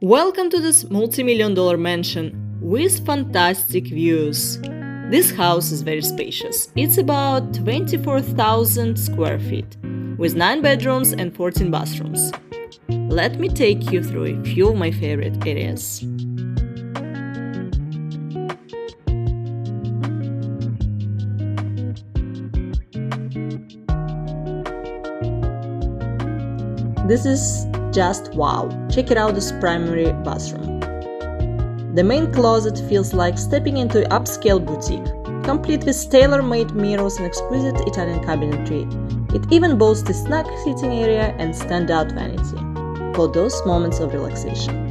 Welcome to this multi-million dollar mansion with fantastic views. This house is very spacious. It's about 24,000 square feet, with 9 bedrooms and 14 bathrooms. Let me take you through a few of my favorite areas. This is just wow. Check it out, this primary bathroom. The main closet feels like stepping into an upscale boutique, complete with tailor-made mirrors and exquisite Italian cabinetry. It even boasts a snug seating area and standout vanity for those moments of relaxation.